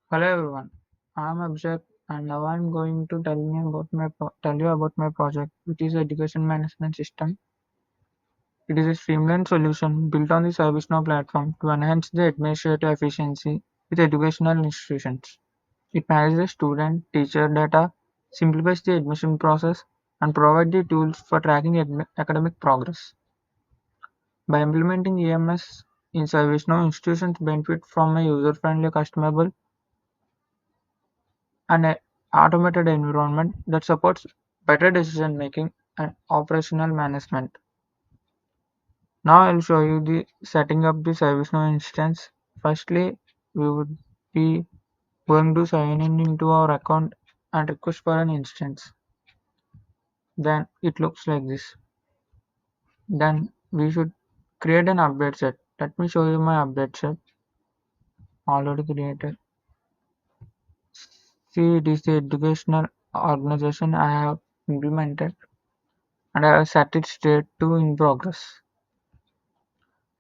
Hello everyone, I'm Abhishek and now I'm going to tell you about my project, which is education management system. It is a streamlined solution built on the ServiceNow platform to enhance the administrative efficiency with educational institutions. It manages student teacher data, simplifies the admission process, and provides the tools for tracking academic progress. By implementing EMS in ServiceNow, institutions benefit from a user-friendly, customizable, and an automated environment that supports better decision making and operational management. Now I'll show you the setting up the ServiceNow instance. Firstly, we would be going to sign in into our account and request for an instance. Then it looks like this. Then we should create an update set. Let me show you my update set already created. See, it is the educational organization I have implemented and I have set it straight to in progress.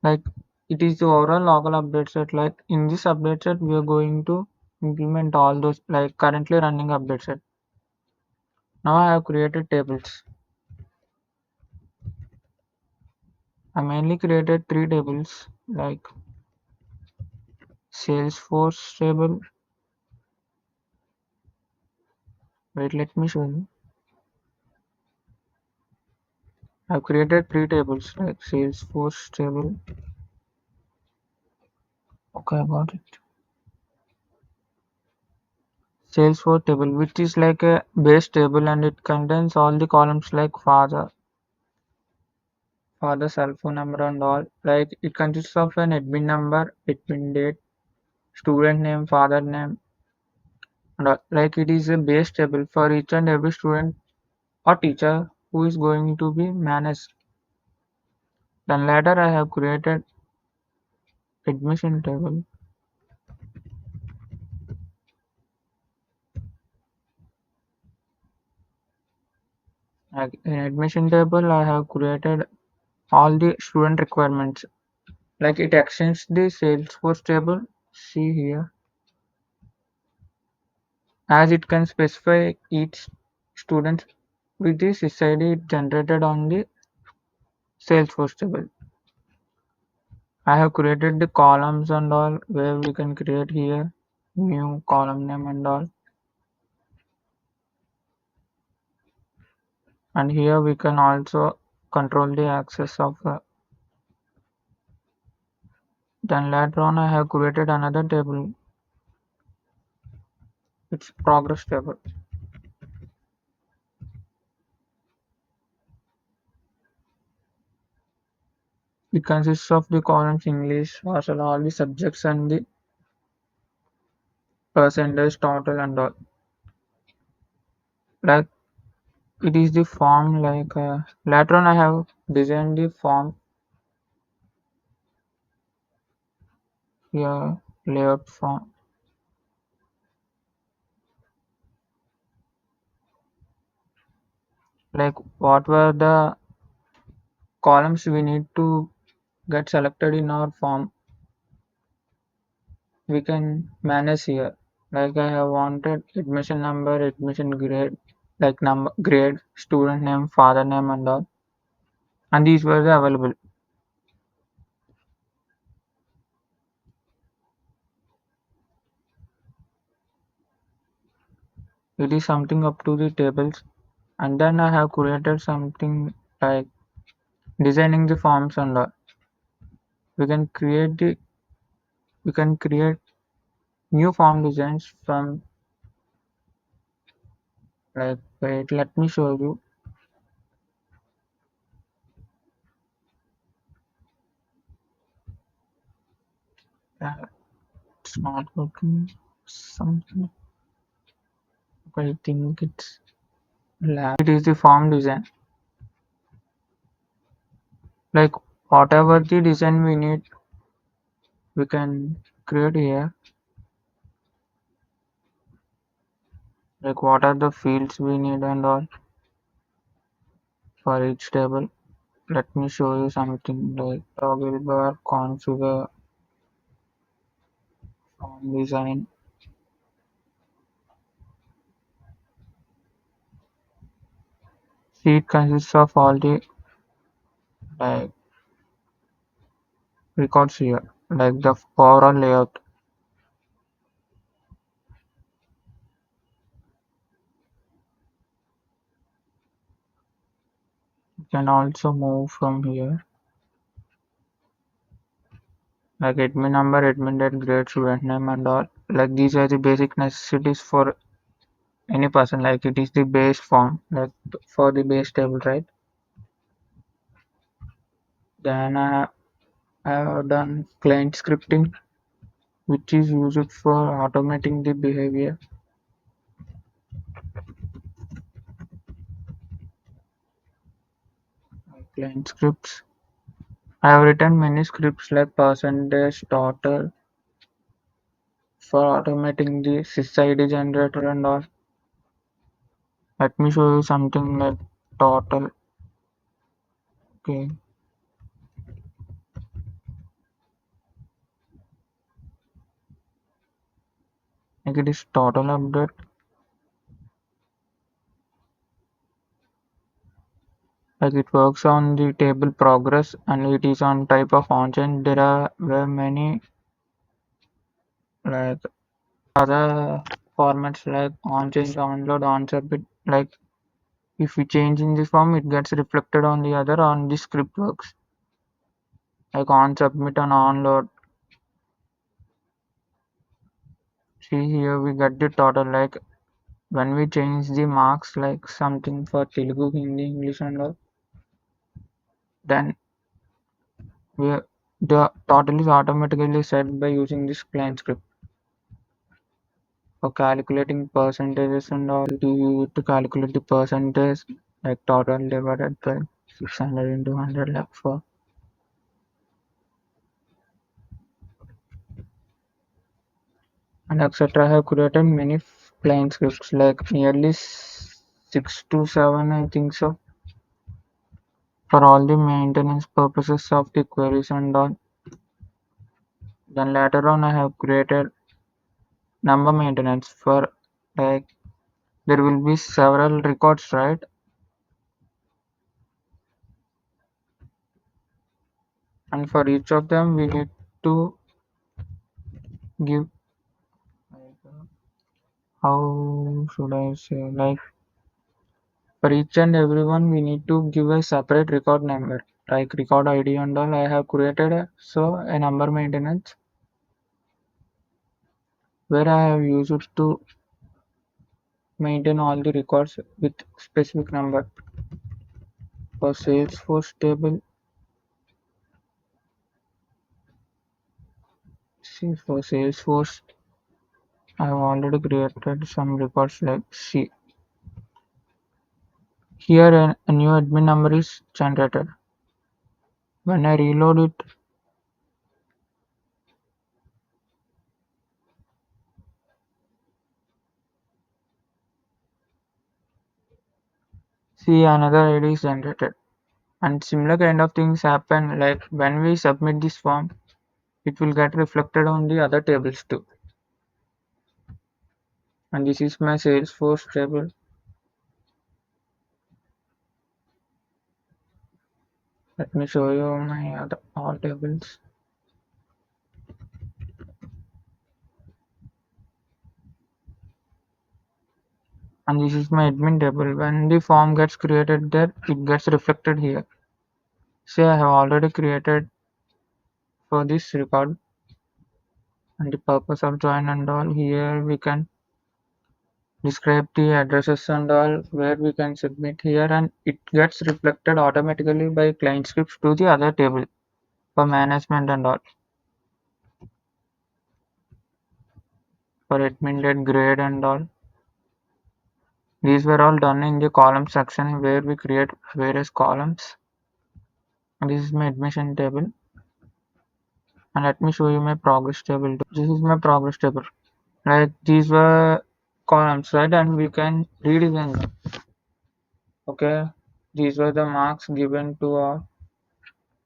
Like it is the overall local update set. Like in this update set, we are going to implement all those like currently running update set. Now I have created tables. I mainly created three tables like Salesforce table. Wait, let me show you. I've created three tables like Salesforce table. Okay, I got it. Salesforce table, which is like a base table and it contains all the columns like father cell phone number and all. Like it consists of an admin number, admin date, student name, father name, and all. Like it is a base table for each and every student or teacher who is going to be managed. Then later I have created admission table. Like in admission table I have created all the student requirements. Like it extends the Salesforce table. See here, as it can specify each student with the SysID generated on the Salesforce table. I have created the columns and all where we can create here new column name and all, and here we can also control the access of then later on I have created another table. It's progress table. It consists of the columns English, social, all the subjects and the percentage total and all. Like it is the form like later on I have designed the form here, layout form. Like what were the columns we need to get selected in our form, we can manage here. Like I have wanted admission number, admission grade, like number, grade, student name, father name and all, and these were the available. It is something up to the tables, and then I have created something like designing the forms and all. We can create the we can create new form designs from like wait, let me show you. It's not working. Something. I think it's lab. It is the form design. Like whatever the design we need, we can create here. Like what are the fields we need and all for each table. Let me show you something like toggle bar, configure, form design. Sheet consists of all the like records here, like the overall layout. You can also move from here, like admin number, admin date, grade, student name, and all. Like these are the basic necessities for any person. Like it is the base form, like for the base table, right? Then I have done client scripting, which is used for automating the behavior. Client scripts. I have written many scripts like percentage, total for automating the SysID generator and all. Let me show you something like total. Okay, like it is total update. Like it works on the table progress and it is on type of on-chain. There are very many like other formats like on-chain download, on-submit. Like if we change in this form, it gets reflected on the other on the script works. Like on-submit and on-load. See here we get the total like when we change the marks like something for Telugu, Hindi, English and all, then we the total is automatically set by using this client script. For calculating percentages and all, it is used to calculate the percentage like total divided by 600 into 100 like for and etc. I have created many client scripts like nearly 6 to 7 I think so for all the maintenance purposes of the queries and all. Then later on I have created number maintenance for like there will be several records, right? And for each of them we need to give like, how should I say like for each and everyone we need to give a separate record number like record ID and all. I have created a number maintenance where I have used to maintain all the records with specific number. For Salesforce table, see for Salesforce I have already created some records like see here a new admin number is generated. When I reload it, see another ID is generated. And similar kind of things happen like when we submit this form, it will get reflected on the other tables too. And this is my Salesforce table. Let me show you my other all tables. And this is my admin table. When the form gets created there, it gets reflected here. Say I have already created for this record and the purpose of join and all. Here we can describe the addresses and all where we can submit here and it gets reflected automatically by client scripts to the other table for management and all. For admin date, grade and all. These were all done in the column section where we create various columns. And this is my admission table. And let me show you my progress table. This is my progress table. Like these were columns, right? And we can redesign them. Okay. These were the marks given to all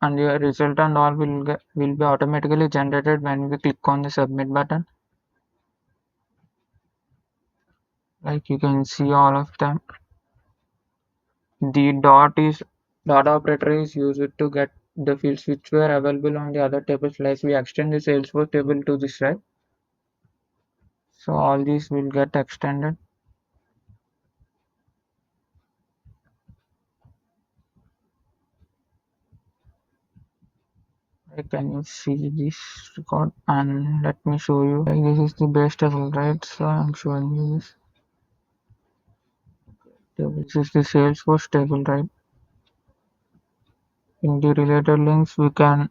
and the result and all will be automatically generated when we click on the submit button. Like you can see all of them. The dot operator is used to get the fields which were available on the other tables. Like we extend the Salesforce table to this, right? So all these will get extended. Can you see this record? And let me show you. Like this is the base table, right? So I'm showing you this table. This is the Salesforce table, right? In the related links, we can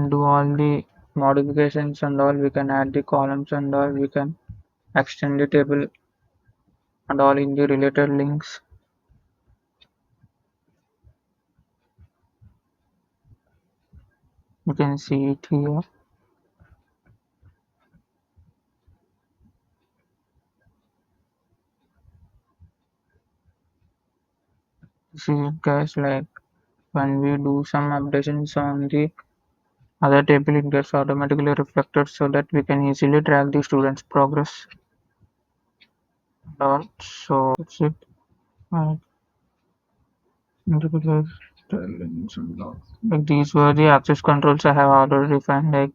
do all the modifications and all. We can add the columns and all. We can extend the table and all in the related links. You can see it here. This is it, guys. Like when we do some updations on the other table, it gets automatically reflected so that we can easily track the students' progress. So that's it. Like, like these were the access controls I have already defined. Like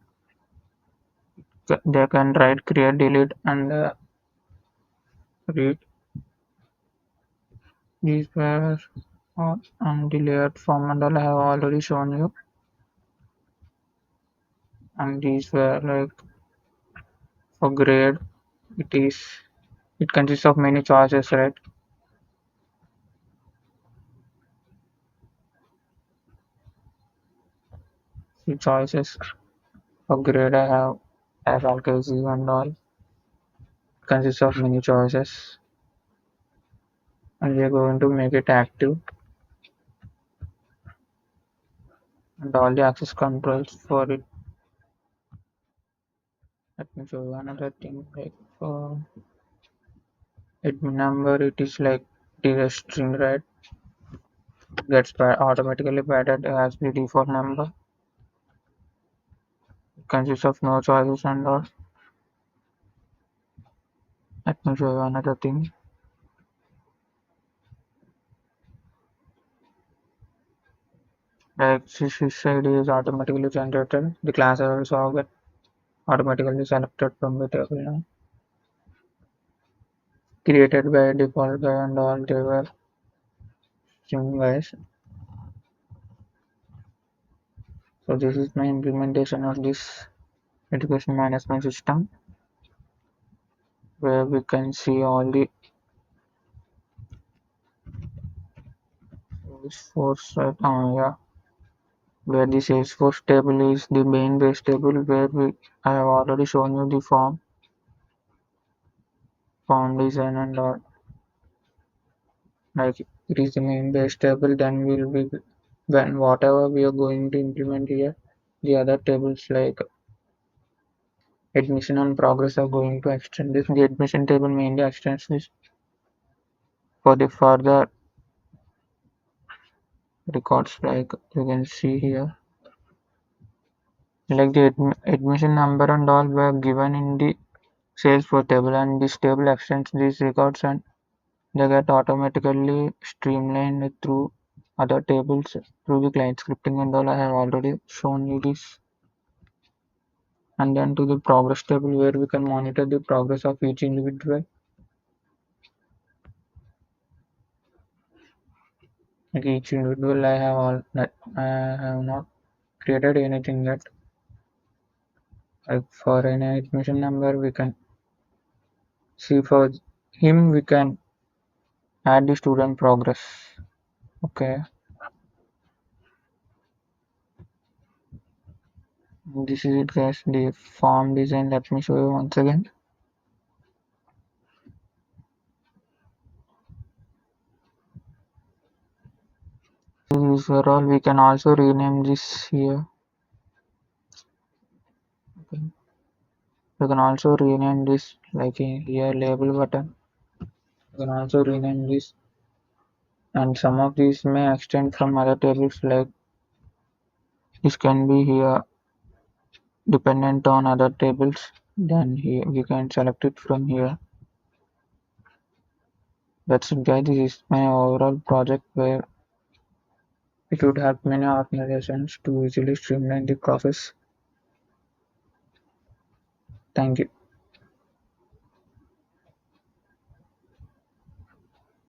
they can write, create, delete, and read. These were and the layout form and all I have already shown you. And these were like for grade. It consists of many choices, right? The choices for grade I have LKZ and all. Consists of many choices, and we are going to make it active. And all the access controls for it. Let me show you another thing. Like for admin number, it is like it is a string, right? Gets automatically padded as the default number. It consists of no choices and all. Let me show you another thing. Like this ID is automatically generated. The class also get automatically selected from the table now. Created by default by and all they were string wise. So this is my implementation of this education management system where we can see all the Salesforce, right? Yeah, where the Salesforce table is the main base table where I have already shown you the form design and all. Like it is the main base table, then we'll be when whatever we are going to implement here, the other tables like admission and progress are going to extend this. The admission table mainly extends this for the further records, like you can see here. Like the admission number and all were given in the Salesforce table, and this table extends these records and they get automatically streamlined through other tables through the client scripting and all. I have already shown you this. And then to the progress table where we can monitor the progress of each individual. Like each individual I have not created anything yet. Like for an admission number we can see for him we can add the student progress. Okay. This is it, guys, the form design. Let me show you once again. These were all. We can also rename this here. Okay. We can also rename this like here label button. We can also rename this, and some of these may extend from other tables. Like this can be here dependent on other tables. Then here we can select it from here. That's it, guys. This is my overall project where it would help many organizations to easily streamline the process. Thank you.